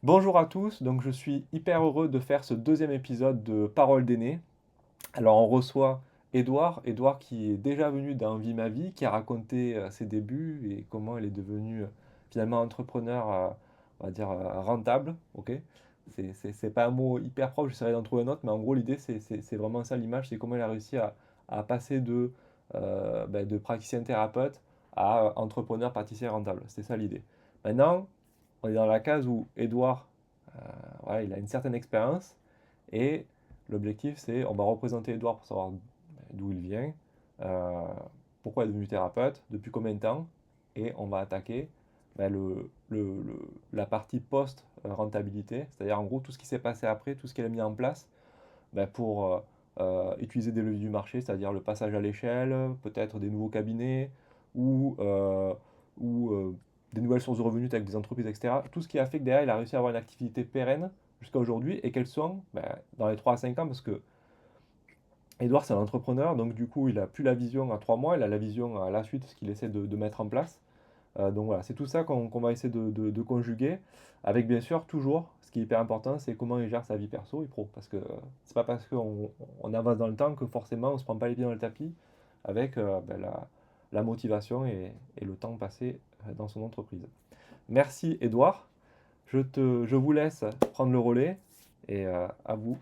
Bonjour à tous, donc je suis hyper heureux de faire ce deuxième épisode de Parole d'aîné. Alors on reçoit Edouard qui est déjà venu dans Vie ma vie, qui a raconté ses débuts et comment il est devenu finalement entrepreneur, on va dire rentable, ok? C'est pas un mot hyper propre, j'essaierai d'en trouver un autre, mais en gros l'idée c'est vraiment ça l'image, c'est comment il a réussi à passer de praticien thérapeute à entrepreneur pâtissier rentable, c'est ça l'idée. Maintenant, on est dans la case où Edouard, voilà, il a une certaine expérience et l'objectif c'est on va représenter Edouard pour savoir d'où il vient, euh, pourquoi il est devenu thérapeute, depuis combien de temps, et on va attaquer la partie post-rentabilité, c'est-à-dire en gros tout ce qui s'est passé après, tout ce qu'il a mis en place pour utiliser des leviers du marché, c'est-à-dire le passage à l'échelle, peut-être des nouveaux cabinets ou, euh, ou des nouvelles sources de revenus avec des entreprises, etc. Tout ce qui a fait que derrière, il a réussi à avoir une activité pérenne jusqu'à aujourd'hui et qu'elles sont dans les 3 à 5 ans parce que Edouard, c'est un entrepreneur, donc du coup, il n'a plus la vision à 3 mois, il a la vision à la suite, ce qu'il essaie de mettre en place. Donc voilà, c'est tout ça qu'on va essayer de conjuguer, avec bien sûr toujours, ce qui est hyper important, c'est comment il gère sa vie perso et pro. Parce que c'est pas parce qu'on avance dans le temps que forcément on se prend pas les pieds dans le tapis avec la motivation et le temps passé dans son entreprise. Merci Edouard, je vous laisse prendre le relais et à vous,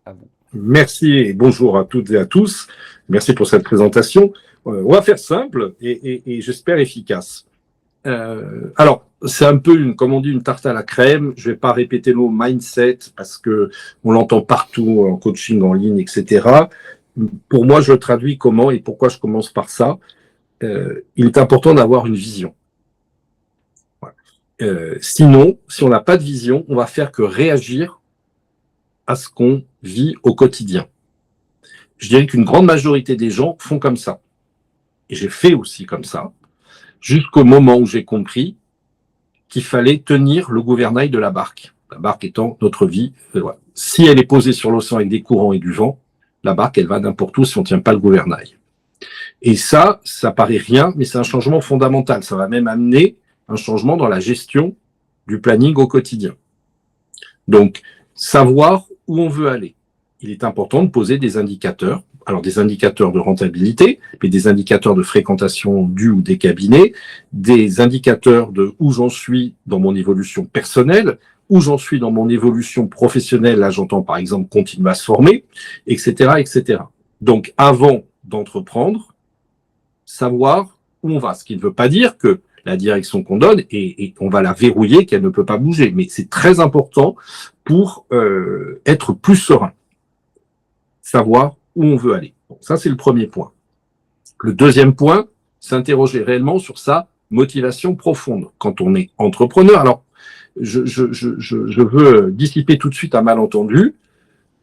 à vous. Merci et bonjour à toutes et à tous. Merci pour cette présentation. On va faire simple et j'espère efficace. Alors, c'est un peu comme on dit, une tarte à la crème. Je vais pas répéter le mot mindset parce que on l'entend partout en coaching en ligne, etc. Pour moi, je le traduis comment et pourquoi je commence par ça. Il est important d'avoir une vision. Sinon, si on n'a pas de vision, on va faire que réagir à ce qu'on vit au quotidien. Je dirais qu'une grande majorité des gens font comme ça. Et j'ai fait aussi comme ça, jusqu'au moment où j'ai compris qu'il fallait tenir le gouvernail de la barque. La barque étant notre vie. Voilà. Si elle est posée sur l'océan avec des courants et du vent, la barque, elle va n'importe où si on ne tient pas le gouvernail. Et ça paraît rien, mais c'est un changement fondamental. Ça va même amener un changement dans la gestion du planning au quotidien. Donc, savoir où on veut aller. Il est important de poser des indicateurs. Alors, des indicateurs de rentabilité, mais des indicateurs de fréquentation du ou des cabinets, des indicateurs de où j'en suis dans mon évolution personnelle, où j'en suis dans mon évolution professionnelle. Là, j'entends par exemple continuer à se former, etc., etc. Donc, avant d'entreprendre, savoir où on va. Ce qui ne veut pas dire que la direction qu'on donne et on va la verrouiller, qu'elle ne peut pas bouger. Mais c'est très important pour être plus serein, savoir où on veut aller. Bon, ça, c'est le premier point. Le deuxième point, s'interroger réellement sur sa motivation profonde. Quand on est entrepreneur, alors je veux dissiper tout de suite un malentendu,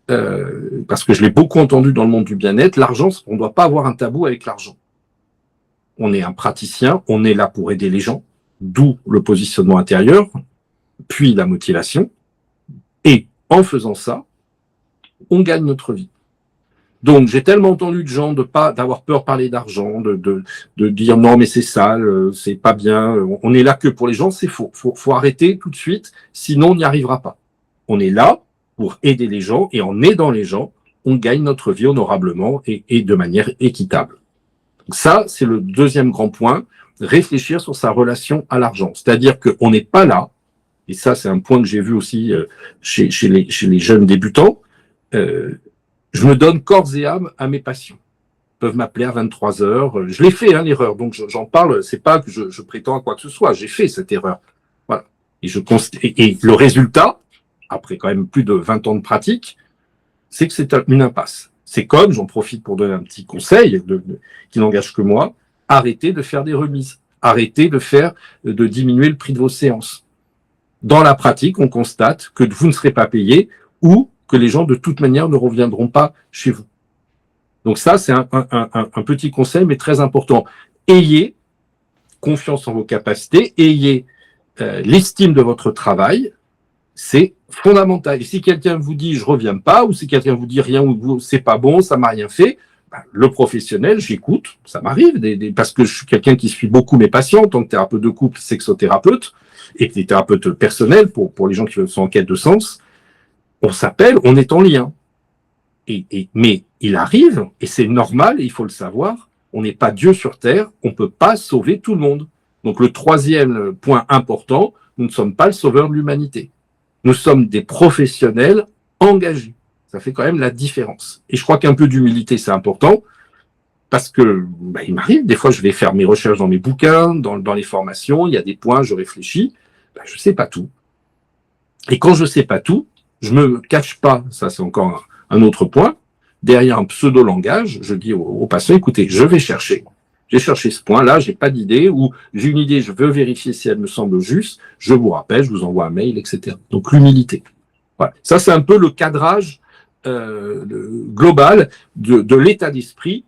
parce que je l'ai beaucoup entendu dans le monde du bien-être, l'argent, on ne doit pas avoir un tabou avec l'argent. On est un praticien, on est là pour aider les gens, d'où le positionnement intérieur, puis la motivation. Et en faisant ça, on gagne notre vie. Donc, j'ai tellement entendu de gens d'avoir peur de parler d'argent, de dire non, mais c'est sale, c'est pas bien, on est là que pour les gens, c'est faux. Faut arrêter tout de suite, sinon on n'y arrivera pas. On est là pour aider les gens et en aidant les gens, on gagne notre vie honorablement et de manière équitable. Donc ça, c'est le deuxième grand point, réfléchir sur sa relation à l'argent. C'est-à-dire qu'on n'est pas là, et ça, c'est un point que j'ai vu aussi chez les jeunes débutants, je me donne corps et âme à mes passions. Ils peuvent m'appeler à 23 heures. Je l'ai fait, l'erreur. Donc, j'en parle. C'est pas que je prétends à quoi que ce soit. J'ai fait cette erreur. Voilà. Et le résultat, après quand même plus de 20 ans de pratique, c'est que c'est une impasse. C'est comme, j'en profite pour donner un petit conseil qui n'engage que moi, arrêtez de faire des remises. Arrêtez de diminuer le prix de vos séances. Dans la pratique, on constate que vous ne serez pas payé ou que les gens, de toute manière, ne reviendront pas chez vous. Donc ça, c'est un petit conseil, mais très important. Ayez confiance en vos capacités, ayez l'estime de votre travail, c'est fondamental. Et si quelqu'un vous dit « je reviens pas » ou si quelqu'un vous dit « rien ou c'est pas bon, ça m'a rien fait », le professionnel, j'écoute, ça m'arrive, parce que je suis quelqu'un qui suit beaucoup mes patients en tant que thérapeute de couple, sexothérapeute, et des thérapeutes personnels pour les gens qui sont en quête de sens. On s'appelle, on est en lien. Mais il arrive, et c'est normal, et il faut le savoir, on n'est pas Dieu sur terre, on ne peut pas sauver tout le monde. Donc le troisième point important, nous ne sommes pas le sauveur de l'humanité. Nous sommes des professionnels engagés. Ça fait quand même la différence. Et je crois qu'un peu d'humilité, c'est important, parce que il m'arrive, des fois je vais faire mes recherches dans mes bouquins, dans les formations, il y a des points, je réfléchis, je ne sais pas tout. Et quand je ne sais pas tout, je ne me cache pas, ça c'est encore un autre point, derrière un pseudo-langage, je dis aux patients, écoutez, je vais chercher. J'ai cherché ce point-là, j'ai pas d'idée, ou j'ai une idée, je veux vérifier si elle me semble juste, je vous rappelle, je vous envoie un mail, etc. Donc l'humilité. Voilà. Ça, c'est un peu le cadrage global de l'état d'esprit,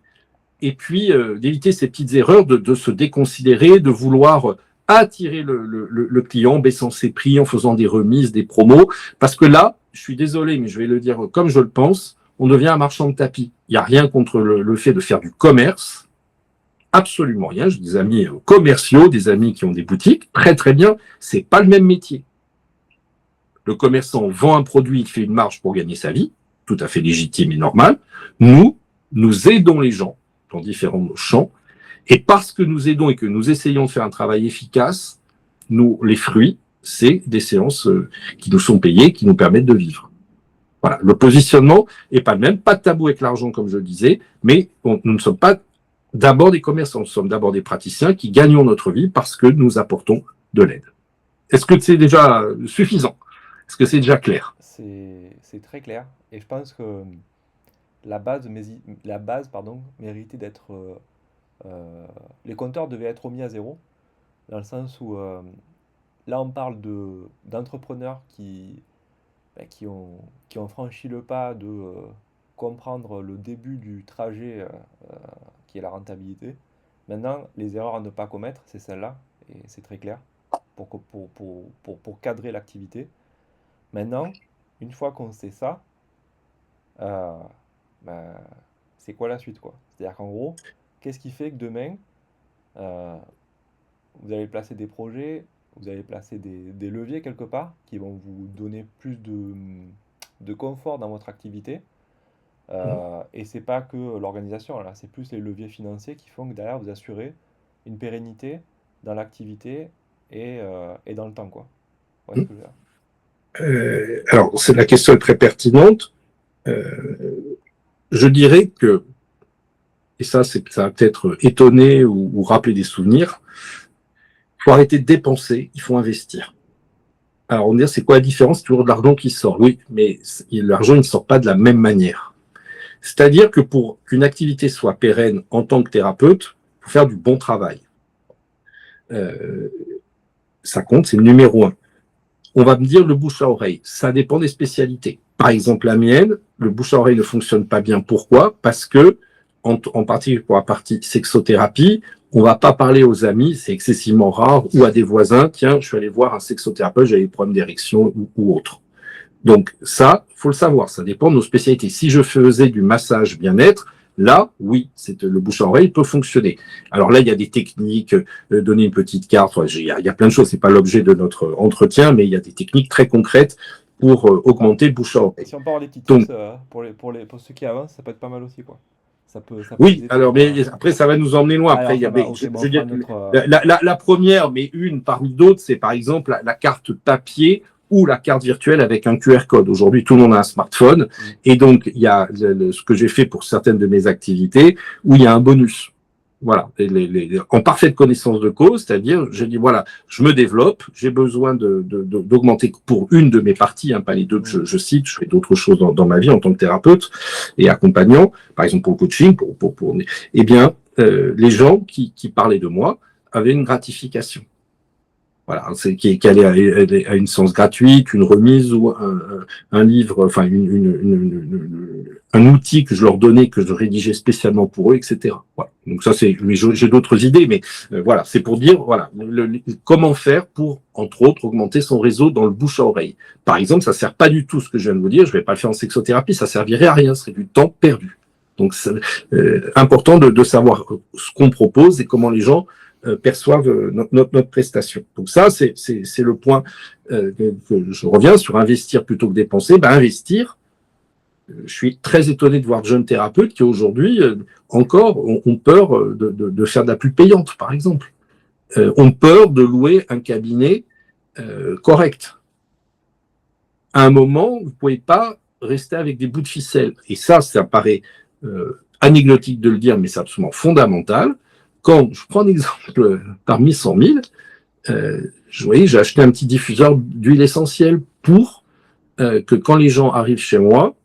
et puis d'éviter ces petites erreurs de se déconsidérer, de vouloir attirer le client, baissant ses prix, en faisant des remises, des promos, parce que là, je suis désolé, mais je vais le dire comme je le pense, on devient un marchand de tapis. Il n'y a rien contre le fait de faire du commerce, absolument rien. J'ai des amis commerciaux, des amis qui ont des boutiques, très très bien, c'est pas le même métier. Le commerçant vend un produit, il fait une marge pour gagner sa vie, tout à fait légitime et normal. Nous aidons les gens dans différents champs, et parce que nous aidons et que nous essayons de faire un travail efficace, les fruits, c'est des séances qui nous sont payées, qui nous permettent de vivre. Voilà, le positionnement est pas le même, pas de tabou avec l'argent comme je le disais, mais nous ne sommes pas d'abord des commerçants, nous sommes d'abord des praticiens qui gagnons notre vie parce que nous apportons de l'aide. Est-ce que c'est déjà suffisant? Est-ce que c'est déjà clair? C'est très clair, et je pense que la base méritait d'être... les compteurs devaient être remis à zéro, dans le sens où là on parle d'entrepreneurs qui ont franchi le pas de comprendre le début du trajet qui est la rentabilité. Maintenant, les erreurs à ne pas commettre, c'est celle-là, et c'est très clair, pour cadrer l'activité. Maintenant, une fois qu'on sait ça, euh, ben, c'est quoi la suite, quoi? C'est-à-dire qu'en gros, qu'est-ce qui fait que demain, euh, vous allez placer des projets, vous allez placer des leviers quelque part qui vont vous donner plus de confort dans votre activité. Et c'est pas que l'organisation, là, c'est plus les leviers financiers qui font que derrière vous assurez une pérennité dans l'activité et dans le temps, quoi. Ouais, ce que je veux dire. Alors, la question est très pertinente. Je dirais que, et ça va peut-être étonner ou rappeler des souvenirs, il faut arrêter de dépenser, il faut investir. Alors, on va dire, c'est quoi la différence? C'est toujours de l'argent qui sort. Oui, mais l'argent, il ne sort pas de la même manière. C'est-à-dire que pour qu'une activité soit pérenne en tant que thérapeute, il faut faire du bon travail. Ça compte, c'est le numéro 1. On va me dire le bouche à oreille. Ça dépend des spécialités. Par exemple, la mienne, le bouche à oreille ne fonctionne pas bien. Pourquoi? Parce que, en particulier pour la partie sexothérapie, on va pas parler aux amis, c'est excessivement rare, ou à des voisins, tiens, je suis allé voir un sexothérapeute, j'avais des problèmes d'érection ou autre. Donc ça, faut le savoir, ça dépend de nos spécialités. Si je faisais du massage bien-être, là, oui, le bouche à oreille peut fonctionner. Alors là, il y a des techniques, donner une petite carte, il y a plein de choses, c'est pas l'objet de notre entretien, mais il y a des techniques très concrètes pour augmenter le bouche à oreille. Si on peut avoir des petits tips pour ceux qui avancent, ça peut être pas mal aussi, quoi. Ça peut oui, alors mais après ça va nous emmener loin. Après, la première, mais une parmi d'autres, c'est par exemple la carte papier ou la carte virtuelle avec un QR code. Aujourd'hui, tout le monde a un smartphone, et donc il y a ce que j'ai fait pour certaines de mes activités où il y a un bonus. Voilà, en parfaite connaissance de cause, c'est-à-dire, je dis voilà, je me développe, j'ai besoin d'augmenter pour une de mes parties, pas les deux que je cite, je fais d'autres choses dans ma vie en tant que thérapeute et accompagnant, par exemple pour le coaching, eh bien, les gens qui parlaient de moi avaient une gratification. Voilà, c'est qui allait à une séance gratuite, une remise ou un livre, enfin un outil que je leur donnais, que je rédigeais spécialement pour eux, etc. Voilà. Donc ça, j'ai d'autres idées, mais voilà, c'est pour dire voilà comment faire pour, entre autres, augmenter son réseau dans le bouche à oreille. Par exemple, ça sert pas du tout ce que je viens de vous dire. Je vais pas le faire en sexothérapie, ça servirait à rien, ce serait du temps perdu. Donc c'est important de savoir ce qu'on propose et comment les gens perçoivent notre prestation. Donc ça, c'est le point que je reviens sur investir plutôt que dépenser. Ben, investir, je suis très étonné de voir de jeunes thérapeutes qui aujourd'hui encore ont peur de faire de la pub payante, par exemple. Ont peur de louer un cabinet correct. À un moment, vous ne pouvez pas rester avec des bouts de ficelle. Et ça paraît anecdotique de le dire, mais c'est absolument fondamental. Quand je prends un exemple parmi 100 000, j'ai acheté un petit diffuseur d'huile essentielle pour que quand les gens arrivent chez moi,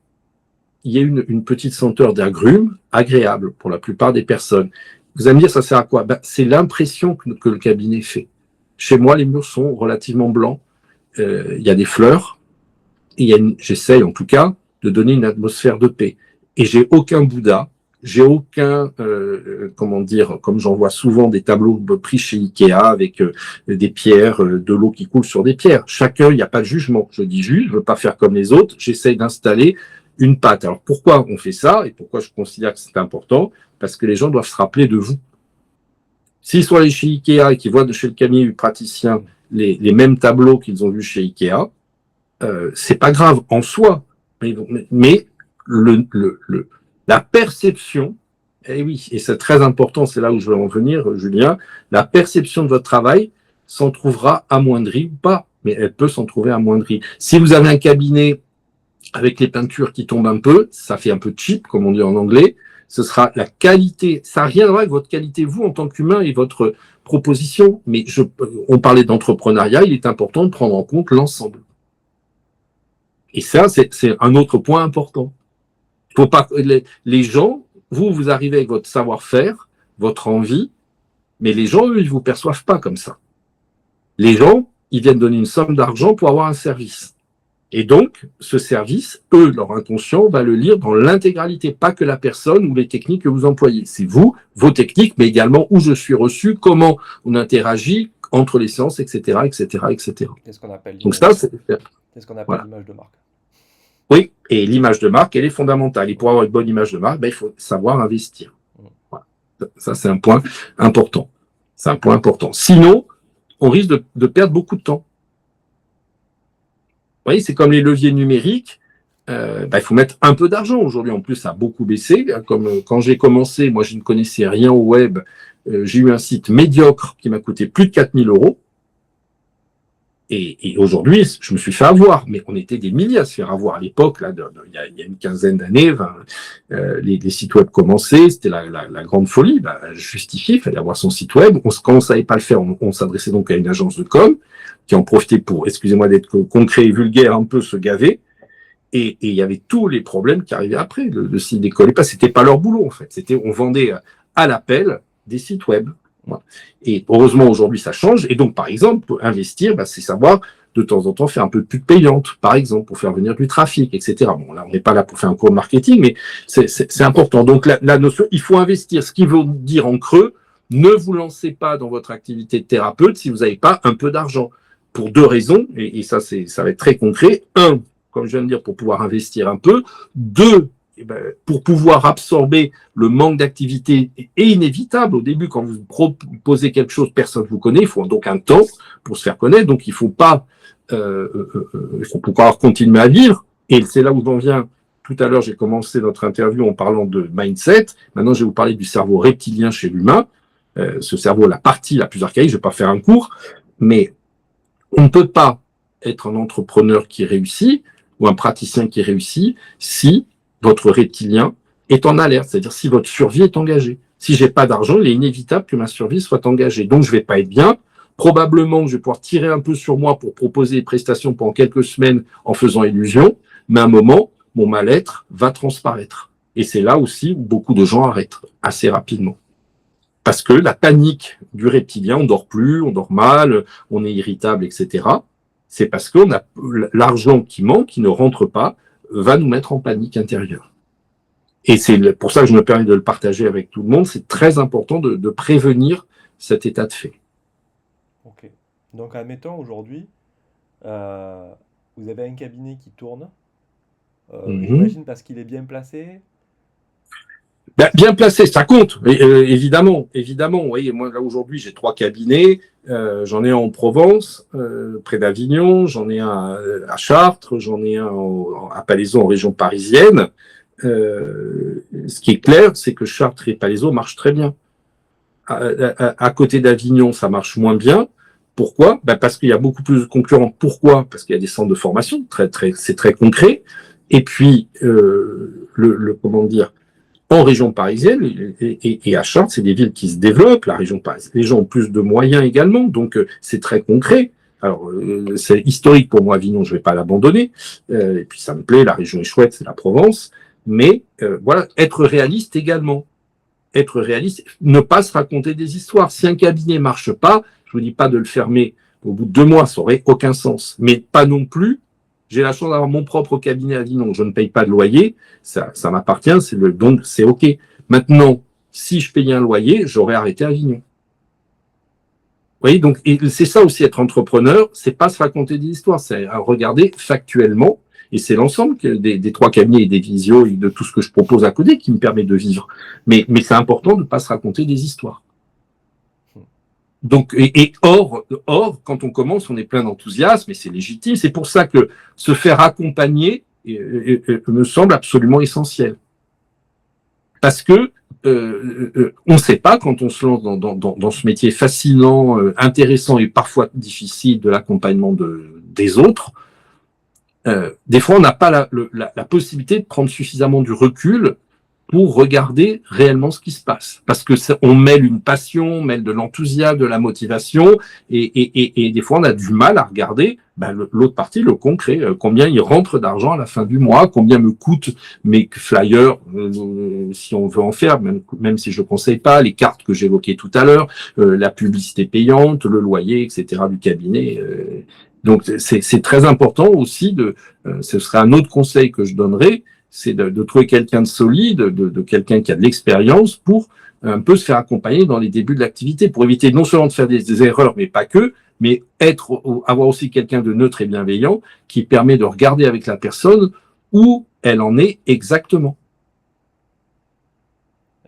il y ait une petite senteur d'agrumes agréable pour la plupart des personnes. Vous allez me dire, ça sert à quoi? C'est l'impression que le cabinet fait. Chez moi, les murs sont relativement blancs. Il y a des fleurs. J'essaye en tout cas de donner une atmosphère de paix. Et j'ai aucun Bouddha, j'ai aucun, comment dire, comme j'en vois souvent des tableaux pris chez Ikea avec des pierres, de l'eau qui coule sur des pierres. Chacun, il n'y a pas de jugement. Je dis juste, je veux pas faire comme les autres. J'essaye d'installer une patte. Alors pourquoi on fait ça et pourquoi je considère que c'est important? Parce que les gens doivent se rappeler de vous. S'ils sont allés chez Ikea et qu'ils voient de chez le cabinet du praticien les mêmes tableaux qu'ils ont vus chez Ikea, c'est pas grave en soi, mais la perception, et oui, et c'est très important, c'est là où je veux en venir, Julien, la perception de votre travail s'en trouvera amoindrie ou pas, mais elle peut s'en trouver amoindrie. Si vous avez un cabinet avec les peintures qui tombent un peu, ça fait un peu cheap, comme on dit en anglais, ce sera la qualité, ça n'a rien à voir avec votre qualité, vous, en tant qu'humain et votre proposition, mais on parlait d'entrepreneuriat, il est important de prendre en compte l'ensemble. Et ça, c'est un autre point important. Faut pas, les gens, vous arrivez avec votre savoir-faire, votre envie, mais les gens, eux, ils vous perçoivent pas comme ça. Les gens, ils viennent donner une somme d'argent pour avoir un service. Et donc, ce service, eux, leur inconscient va le lire dans l'intégralité, pas que la personne ou les techniques que vous employez. C'est vous, vos techniques, mais également où je suis reçu, comment on interagit entre les séances, etc., etc., etc. C'est ce qu'on appelle Donc l'image. ça, C'est ce qu'on appelle voilà. l'image de marque. Oui, et l'image de marque, elle est fondamentale. Et pour avoir une bonne image de marque, il faut savoir investir. Voilà. Ça, c'est un point important. C'est un point important. Sinon, on risque de perdre beaucoup de temps. Vous voyez, c'est comme les leviers numériques. Il faut mettre un peu d'argent. Aujourd'hui, en plus, ça a beaucoup baissé. Comme quand j'ai commencé, moi, je ne connaissais rien au web. J'ai eu un site médiocre qui m'a coûté plus de 4 000 euros. Et aujourd'hui, je me suis fait avoir, mais on était des milliers à se faire avoir à l'époque, là, il y a une quinzaine d'années, les sites web commençaient, c'était la grande folie, justifié, il fallait avoir son site web. Quand on savait pas le faire, on s'adressait donc à une agence de com, qui en profitait pour, excusez-moi d'être concret et vulgaire, un peu se gaver. Et il y avait tous les problèmes qui arrivaient après. Le site décollait pas, c'était pas leur boulot, en fait. On vendait à l'appel des sites web. Voilà. Et heureusement, aujourd'hui, ça change. Et donc, par exemple, pour investir, c'est savoir de temps en temps faire un peu de pub payante, par exemple, pour faire venir du trafic, etc. Bon, là, on n'est pas là pour faire un cours de marketing, mais c'est important. Donc, la notion, il faut investir. Ce qui veut dire en creux, ne vous lancez pas dans votre activité de thérapeute si vous n'avez pas un peu d'argent. Pour deux raisons, et ça va être très concret. Un, comme je viens de dire, pour pouvoir investir un peu. Deux, pour pouvoir absorber le manque d'activité est inévitable. Au début, quand vous proposez quelque chose, personne ne vous connaît. Il faut donc un temps pour se faire connaître. Donc, il faut pouvoir continuer à vivre. Et c'est là où j'en viens. Tout à l'heure, j'ai commencé notre interview en parlant de mindset. Maintenant, je vais vous parler du cerveau reptilien chez l'humain. Ce cerveau, la partie la plus archaïque, je ne vais pas faire un cours, mais on ne peut pas être un entrepreneur qui réussit ou un praticien qui réussit si votre reptilien est en alerte, c'est-à-dire si votre survie est engagée. Si j'ai pas d'argent, il est inévitable que ma survie soit engagée. Donc, je vais pas être bien. Probablement que je vais pouvoir tirer un peu sur moi pour proposer des prestations pendant quelques semaines en faisant illusion, mais à un moment, mon mal-être va transparaître. Et c'est là aussi où beaucoup de gens arrêtent assez rapidement. Parce que la panique du reptilien, on dort plus, on dort mal, on est irritable, etc. C'est parce qu'on a l'argent qui manque, qui ne rentre pas, va nous mettre en panique intérieure. Et c'est pour ça que je me permets de le partager avec tout le monde. C'est très important de prévenir cet état de fait. Ok. Donc, admettons aujourd'hui, euh, vous avez un cabinet qui tourne. Mm-hmm. J'imagine parce qu'il est bien placé. Ben, bien placé, ça compte, évidemment, évidemment. Vous voyez, moi là aujourd'hui j'ai 3 cabinets, j'en ai un en Provence, près d'Avignon, j'en ai un à Chartres, j'en ai un à Palaiseau en région parisienne. Ce qui est clair, c'est que Chartres et Palaiseau marchent très bien. À côté d'Avignon, ça marche moins bien. Pourquoi? Ben parce qu'il y a beaucoup plus de concurrents. Pourquoi? Parce qu'il y a des centres de formation, c'est très concret. Et puis, comment dire, en région parisienne et à Chartres, c'est des villes qui se développent. La région parisienne, les gens ont plus de moyens également, donc c'est très concret. Alors, c'est historique pour moi, Avignon, je ne vais pas l'abandonner. Et puis, ça me plaît, la région est chouette, c'est la Provence. Mais voilà, être réaliste également. Être réaliste, ne pas se raconter des histoires. Si un cabinet ne marche pas, je ne vous dis pas de le fermer au bout de 2 mois, ça n'aurait aucun sens. Mais pas non plus. J'ai la chance d'avoir mon propre cabinet à Avignon, je ne paye pas de loyer, ça m'appartient, donc c'est OK. Maintenant, si je payais un loyer, j'aurais arrêté Avignon. Vous voyez, donc c'est ça aussi être entrepreneur, c'est pas se raconter des histoires, c'est regarder factuellement, et c'est l'ensemble des 3 cabinets et des visios et de tout ce que je propose à côté qui me permet de vivre. Mais c'est important de ne pas se raconter des histoires. Donc, or, quand on commence, on est plein d'enthousiasme et c'est légitime. C'est pour ça que se faire accompagner me semble absolument essentiel. Parce que on ne sait pas quand on se lance dans ce métier fascinant, intéressant et parfois difficile de l'accompagnement des autres. Des fois, on n'a pas la possibilité de prendre suffisamment du recul pour regarder réellement ce qui se passe. Parce que on mêle une passion, on mêle de l'enthousiasme, de la motivation, et des fois on a du mal à regarder l'autre partie, le concret, combien il rentre d'argent à la fin du mois, combien me coûtent mes flyers, si on veut en faire, même si je ne conseille pas, les cartes que j'évoquais tout à l'heure, la publicité payante, le loyer, etc. du cabinet. Donc c'est très important aussi ce serait un autre conseil que je donnerais, c'est de trouver quelqu'un de solide, de quelqu'un qui a de l'expérience pour un peu se faire accompagner dans les débuts de l'activité, pour éviter non seulement de faire des erreurs, mais pas que, mais avoir aussi quelqu'un de neutre et bienveillant qui permet de regarder avec la personne où elle en est exactement.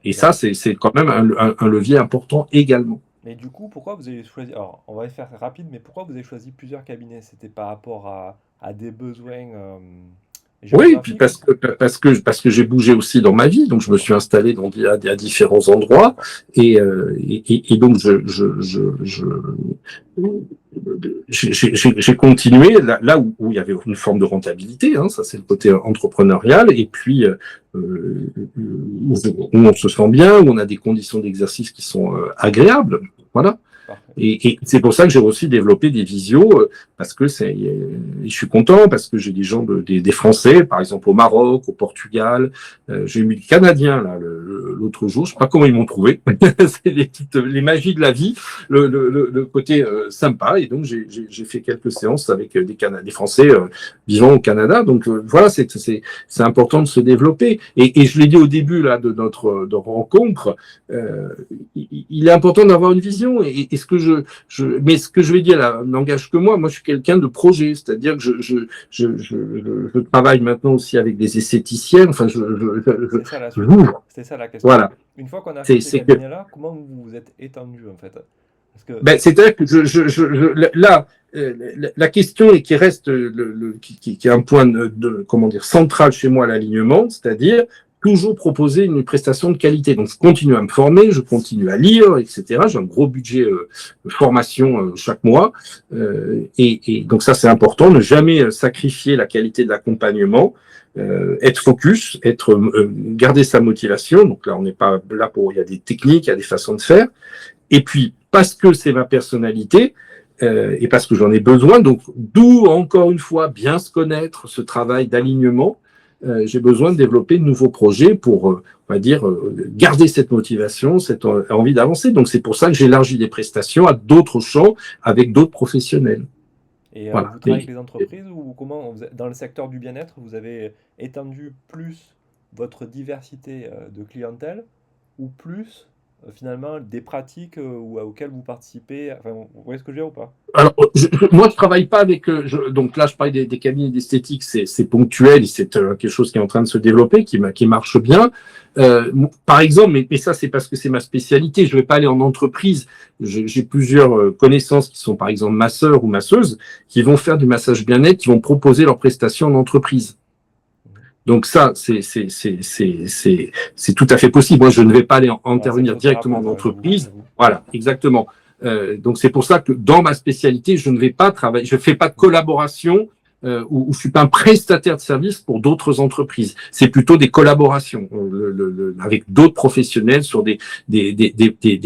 Et ça, c'est quand même un levier important également. Mais du coup, pourquoi vous avez choisi... Alors, on va faire rapide, mais pourquoi vous avez choisi plusieurs cabinets? C'était par rapport à des besoins Oui, puis géographiques? parce que j'ai bougé aussi dans ma vie, donc je me suis installé à différents endroits et donc j'ai continué là où il y avait une forme de rentabilité, hein, ça c'est le côté entrepreneurial, et puis où on se sent bien, où on a des conditions d'exercice qui sont agréables, voilà. Parfait. Et c'est pour ça que j'ai aussi développé des visios, parce que je suis content, parce que j'ai des gens, des Français, par exemple au Maroc, au Portugal. J'ai eu des Canadiens là l'autre jour. Je sais pas comment ils m'ont trouvé. C'est les magies de la vie, le côté sympa. Et donc j'ai fait quelques séances avec des Français vivant au Canada. Donc voilà, c'est important de se développer. Et je l'ai dit au début là de notre rencontre. Il est important d'avoir une vision. Et ce que mais ce que je vais dire là n'engage que moi. Moi, je suis quelqu'un de projet, c'est-à-dire que je travaille maintenant aussi avec des esthéticiennes. Enfin, C'est ça la suite. j'ouvre. C'était ça la question. Voilà. Une fois qu'on a fait ces C'est que, cabinets-là, comment vous vous êtes étendu en fait? Parce que... c'est-à-dire que là, la question et qui reste qui est un point comment dire central chez moi à l'alignement, c'est-à-dire toujours proposer une prestation de qualité. Donc je continue à me former, je continue à lire, etc. J'ai un gros budget de formation chaque mois, et donc ça c'est important, ne jamais sacrifier la qualité de l'accompagnement. Être focus, garder sa motivation. Donc là, on n'est pas là il y a des techniques, il y a des façons de faire. Et puis, parce que c'est ma personnalité, et parce que j'en ai besoin, donc d'où, encore une fois, bien se connaître, ce travail d'alignement, j'ai besoin de développer de nouveaux projets pour, on va dire, garder cette motivation, cette envie d'avancer. Donc c'est pour ça que j'élargis les prestations à d'autres champs, avec d'autres professionnels. Et Voilà. vous travaillez avec les entreprises ou comment, dans le secteur du bien-être, vous avez étendu plus votre diversité de clientèle ou plus finalement des pratiques auxquelles vous participez. Enfin, vous voyez ce que je veux dire ou pas? Alors, moi, je travaille pas avec. Donc là, je parlais des cabinets d'esthétique, c'est ponctuel, et c'est quelque chose qui est en train de se développer, qui marche bien. Par exemple, mais ça, c'est parce que c'est ma spécialité. Je vais pas aller en entreprise. J'ai plusieurs connaissances qui sont, par exemple, masseurs ou masseuses, qui vont faire du massage bien-être, qui vont proposer leurs prestations en entreprise. Donc ça, c'est tout à fait possible. Moi, je ne vais pas aller intervenir directement en entreprise. Voilà, exactement. Donc c'est pour ça que dans ma spécialité, je ne vais pas travailler, je fais pas de collaboration ou je suis pas un prestataire de service pour d'autres entreprises. C'est plutôt des collaborations avec d'autres professionnels sur des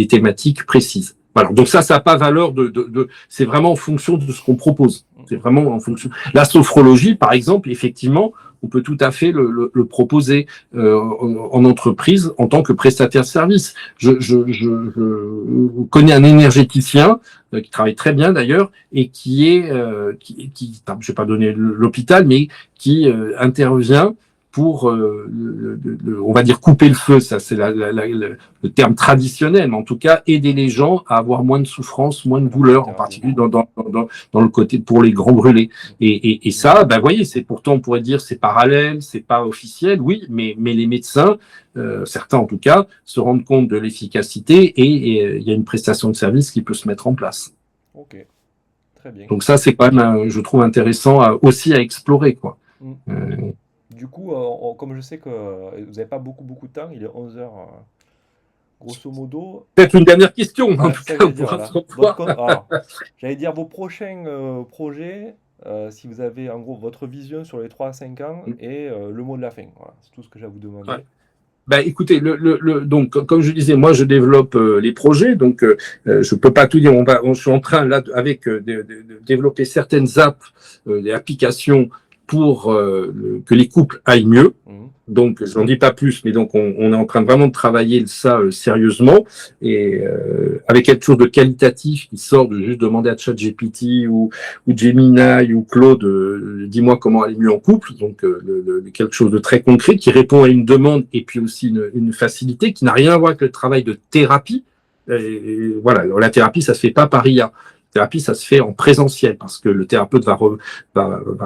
thématiques précises. Voilà. Donc ça n'a pas valeur c'est vraiment en fonction de ce qu'on propose. C'est vraiment en fonction. La sophrologie, par exemple, effectivement, on peut tout à fait le proposer en entreprise en tant que prestataire de service. Je connais un énergéticien qui travaille très bien d'ailleurs et qui je vais pas donner l'hôpital, mais qui intervient pour, on va dire, couper le feu, ça c'est le terme traditionnel, mais en tout cas aider les gens à avoir moins de souffrance, moins de douleur, en particulier dans le côté pour les grands brûlés. Et ça, ben voyez, c'est pourtant on pourrait dire c'est parallèle, c'est pas officiel, oui, mais les médecins, certains en tout cas, se rendent compte de l'efficacité et il y a une prestation de service qui peut se mettre en place. Ok, très bien. Donc ça, c'est quand même, je trouve intéressant aussi à explorer, quoi. Du coup, comme je sais que vous n'avez pas beaucoup de temps, il est 11 heures, grosso modo. Peut-être une dernière question, en tout cas, j'allais dire vos prochains projets, si vous avez en gros votre vision sur les 3 à 5 ans et le mot de la fin. Voilà, c'est tout ce que j'ai à vous demander. Ouais. Ben, écoutez, donc comme je disais, moi je développe les projets, donc je peux pas tout dire. Je suis en train là avec de développer certaines apps, des applications pour que les couples aillent mieux. Donc, je n'en dis pas plus, mais donc on est en train vraiment de travailler ça sérieusement et avec quelque chose de qualitatif qui sort de juste demander à ChatGPT ou Gemini ou Claude, dis-moi comment aller mieux en couple. Donc, quelque chose de très concret qui répond à une demande et puis aussi une facilité qui n'a rien à voir avec le travail de thérapie. Et voilà, la thérapie, ça se fait pas par IA. Thérapie, ça se fait en présentiel parce que le thérapeute va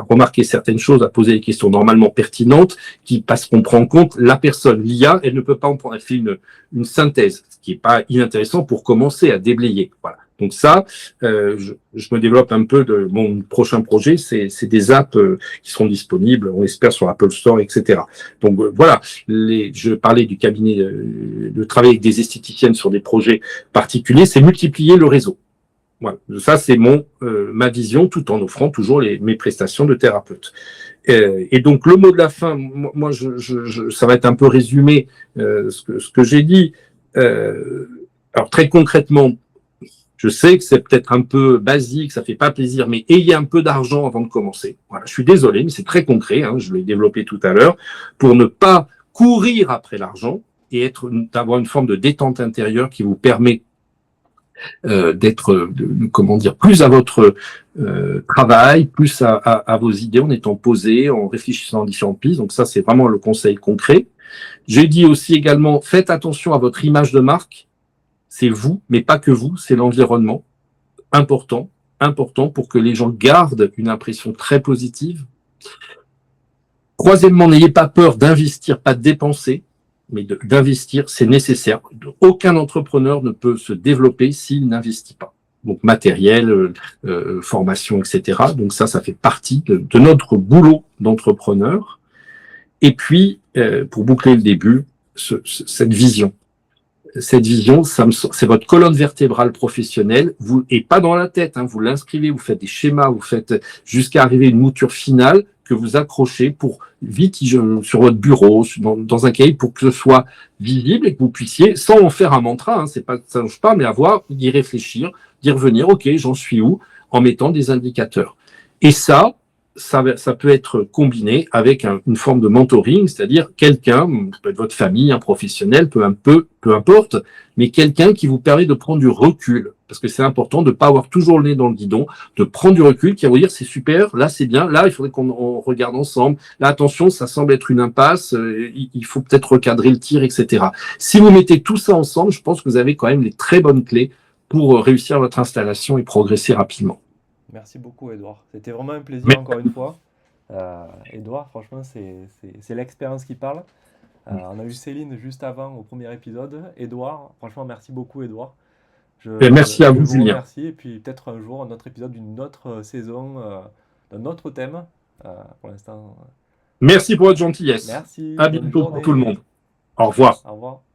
remarquer certaines choses, va poser des questions normalement pertinentes parce qu'on prend en compte la personne. L'IA, elle ne peut pas en prendre, elle fait une synthèse, ce qui est pas inintéressant pour commencer à déblayer. Voilà. Donc ça, je me développe un peu de mon prochain projet, c'est des apps qui seront disponibles, on espère, sur Apple Store, etc. Donc voilà, je parlais du cabinet de travail avec des esthéticiennes sur des projets particuliers, c'est multiplier le réseau. Voilà, ça c'est ma vision, tout en offrant toujours mes prestations de thérapeute. Et donc le mot de la fin, moi, ça va être un peu résumé ce que j'ai dit. Alors très concrètement, je sais que c'est peut-être un peu basique, ça fait pas plaisir, mais ayez un peu d'argent avant de commencer. Voilà, je suis désolé, mais c'est très concret. Je l'ai développé tout à l'heure pour ne pas courir après l'argent et d'avoir une forme de détente intérieure qui vous permet d'être, comment dire, plus à votre travail, plus à vos idées, en étant posé, en réfléchissant à différentes pistes. Donc ça, c'est vraiment le conseil concret. J'ai dit aussi également, faites attention à votre image de marque. C'est vous, mais pas que vous, c'est l'environnement. Important pour que les gens gardent une impression très positive. Troisièmement, n'ayez pas peur d'investir, pas de dépenser, mais d'investir, c'est nécessaire. Aucun entrepreneur ne peut se développer s'il n'investit pas. Donc matériel, formation, etc. Donc ça fait partie de notre boulot d'entrepreneur. Et puis, pour boucler le début, cette vision. Cette vision, c'est votre colonne vertébrale professionnelle, et pas dans la tête, vous l'inscrivez, vous faites des schémas, vous faites jusqu'à arriver à une mouture finale que vous accrochez pour vite sur votre bureau, dans un cahier, pour que ce soit visible et que vous puissiez, sans en faire un mantra, ça ne change pas, mais y réfléchir, d'y revenir, ok, j'en suis où, en mettant des indicateurs. Et ça peut être combiné avec une forme de mentoring, c'est-à-dire quelqu'un, peut-être votre famille, un professionnel, peu importe, mais quelqu'un qui vous permet de prendre du recul Parce que c'est important de ne pas avoir toujours le nez dans le guidon, de prendre du recul, qui va vous dire c'est super, là c'est bien, là il faudrait qu'on regarde ensemble, là attention, ça semble être une impasse, il faut peut-être recadrer le tir, etc. Si vous mettez tout ça ensemble, je pense que vous avez quand même les très bonnes clés pour réussir votre installation et progresser rapidement. Merci beaucoup, Edouard. C'était vraiment un Mais plaisir, encore une fois. Edouard, franchement, c'est l'expérience qui parle. On a eu Céline juste avant au premier épisode. Edouard, franchement, merci beaucoup, Edouard. merci à Je vous, vous Julien. remercie. Et puis peut-être un jour, un autre épisode d'une autre saison, d'un autre thème. Pour l'instant, Merci pour votre gentillesse. merci. À Bonne bientôt pour tout journée. le monde. Au revoir. Au revoir.